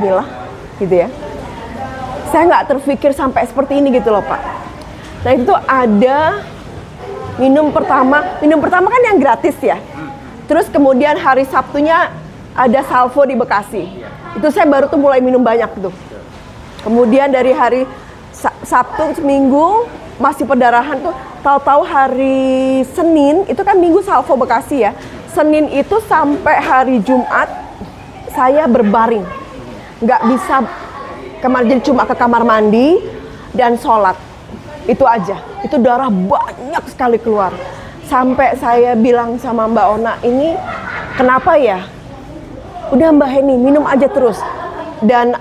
bismillah gitu ya. Saya nggak terpikir sampai seperti ini gitu loh Pak. Nah itu ada minum pertama kan yang gratis ya. Terus kemudian hari Sabtunya ada salvo di Bekasi. Itu saya baru tuh mulai minum banyak tuh. Kemudian dari hari Sabtu Minggu masih perdarahan tuh, tahu-tahu hari Senin itu kan Minggu salvo Bekasi ya. Senin itu sampai hari Jumat saya berbaring, nggak bisa jadi cuma ke kamar mandi dan sholat, itu aja. Itu darah banyak sekali keluar. Sampai saya bilang sama Mbak Ona, ini kenapa ya? Udah Mbak Heni, minum aja terus. Dan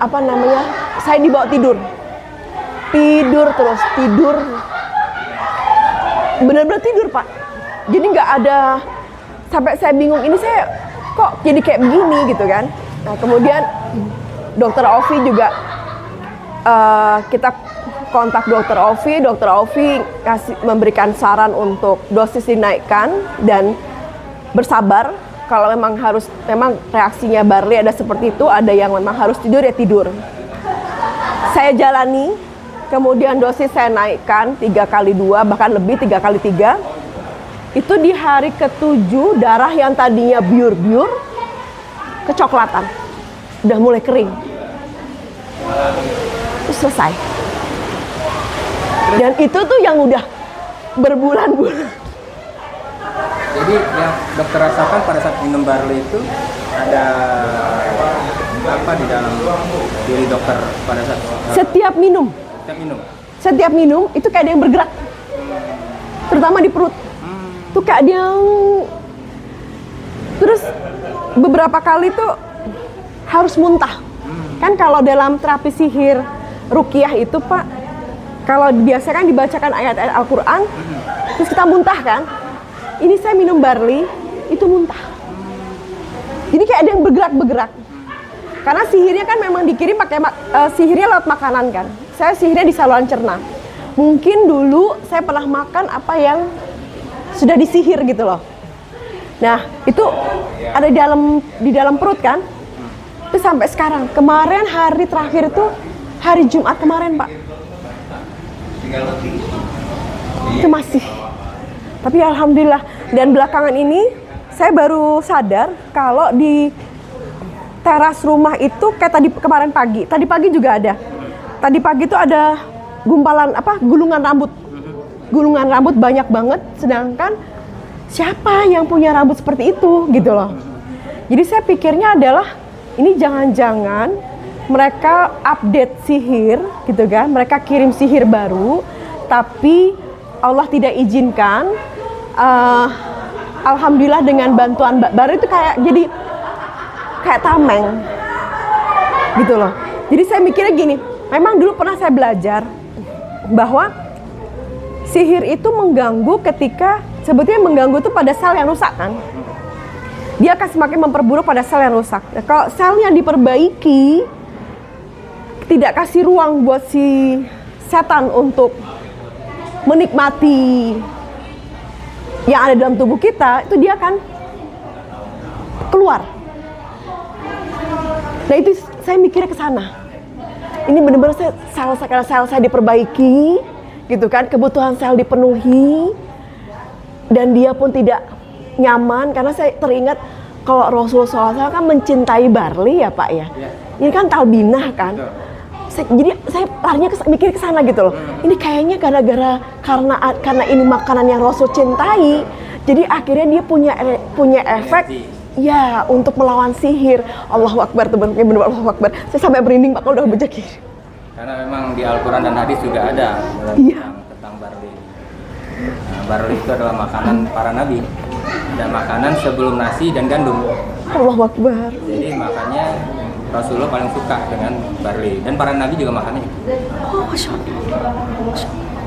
saya dibawa tidur terus, benar-benar tidur Pak. Jadi nggak ada, sampai saya bingung, ini saya kok jadi kayak begini gitu kan. Nah kemudian Dokter Ovi juga, kita kontak Dokter Ovi memberikan saran untuk dosis dinaikkan dan bersabar. Kalau memang reaksinya Barley ada seperti itu, ada yang memang harus tidur ya tidur. Saya jalani, kemudian dosis saya naikkan 3x2, bahkan lebih 3x3. Itu di hari ke-7 darah yang tadinya biur-biur kecoklatan, udah mulai kering. Terus selesai. Dan itu tuh yang udah berbulan-bulan. Jadi yang dokter rasakan pada saat minum Barley itu ada apa di dalam diri dokter pada saat setiap minum itu kayak ada yang bergerak, terutama di perut. Tuh kayak ada yang, terus beberapa kali tuh harus muntah. Kan kalau dalam terapi sihir ruqyah itu Pak, kalau biasa kan dibacakan ayat-ayat Al-Quran, terus kita muntah kan. Ini saya minum Barley, itu muntah. Jadi kayak ada yang bergerak-bergerak. Karena sihirnya kan memang dikirim pakai sihirnya lewat makanan kan. Saya sihirnya di saluran cerna. Mungkin dulu saya pernah makan apa yang sudah disihir gitu loh. Nah, itu ada di dalam perut kan. Itu sampai sekarang. Kemarin hari terakhir itu hari Jumat kemarin, Pak. Itu masih. Tapi alhamdulillah, dan belakangan ini saya baru sadar kalau di teras rumah itu kayak kemarin pagi. Tadi pagi juga ada. Tadi pagi itu ada gulungan rambut. Gulungan rambut banyak banget, sedangkan siapa yang punya rambut seperti itu gitu loh. Jadi saya pikirnya adalah ini jangan-jangan mereka update sihir gitu kan. Mereka kirim sihir baru, tapi Allah tidak izinkan. Alhamdulillah dengan bantuan baru itu kayak tameng gitu loh. Jadi saya mikirnya gini, memang dulu pernah saya belajar bahwa sihir itu mengganggu ketika sebetulnya mengganggu itu pada sel yang rusak kan. Dia akan semakin memperburuk pada sel yang rusak. Nah, kalau selnya diperbaiki, tidak kasih ruang buat si setan untuk menikmati yang ada dalam tubuh kita, itu dia akan keluar. Nah itu saya mikirnya ke sana. Ini benar-benar sel saya diperbaiki, gitu kan, kebutuhan sel dipenuhi, dan dia pun tidak nyaman karena saya teringat kalau Rasulullah SAW kan mencintai Barley ya Pak ya. Ini kan talbinah kan. Jadi saya larinya mikir ke sana gitu loh. Ini kayaknya karena ini makanan yang Rasul cintai, jadi akhirnya dia punya efek ya untuk melawan sihir. Allahu Akbar, teman-teman, Allahu Akbar. Saya sampai merinding Pak kalau udah baca kiri. Karena memang di Al-Quran dan hadis juga ada tentang Barley. Nah, Barley itu adalah makanan para nabi dan makanan sebelum nasi dan gandum. Allahu Akbar. Jadi makanya Rasulullah paling suka dengan Barley dan para nabi juga makannya. Oh, Masya Allah.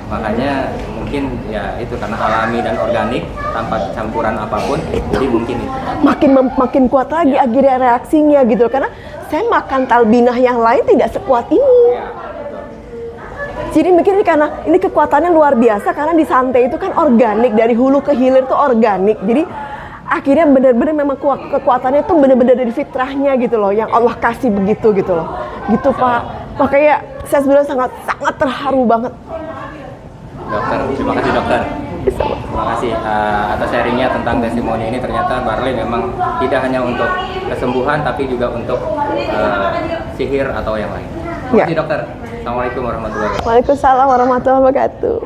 Makanya mungkin ya itu karena alami dan organik tanpa campuran apapun, jadi mungkin itu. Makin kuat lagi akhirnya reaksinya gitu. Karena saya makan talbinah yang lain tidak sekuat ini. Ya, jadi mikir karena ini kekuatannya luar biasa karena di santai itu kan organik, dari hulu ke hilir itu organik. Jadi akhirnya benar-benar memang kekuatannya itu benar-benar dari fitrahnya gitu loh, yang Allah kasih begitu gitu loh. gitu Pak. Makanya saya sebenarnya sangat terharu banget. Dokter, terima kasih dokter. Terima kasih atas sharingnya tentang testimoni ini. Ternyata barley memang tidak hanya untuk kesembuhan, tapi juga untuk sihir atau yang lain. Terima kasih dokter. Assalamualaikum warahmatullahi wabarakatuh. Waalaikumsalam warahmatullahi wabarakatuh.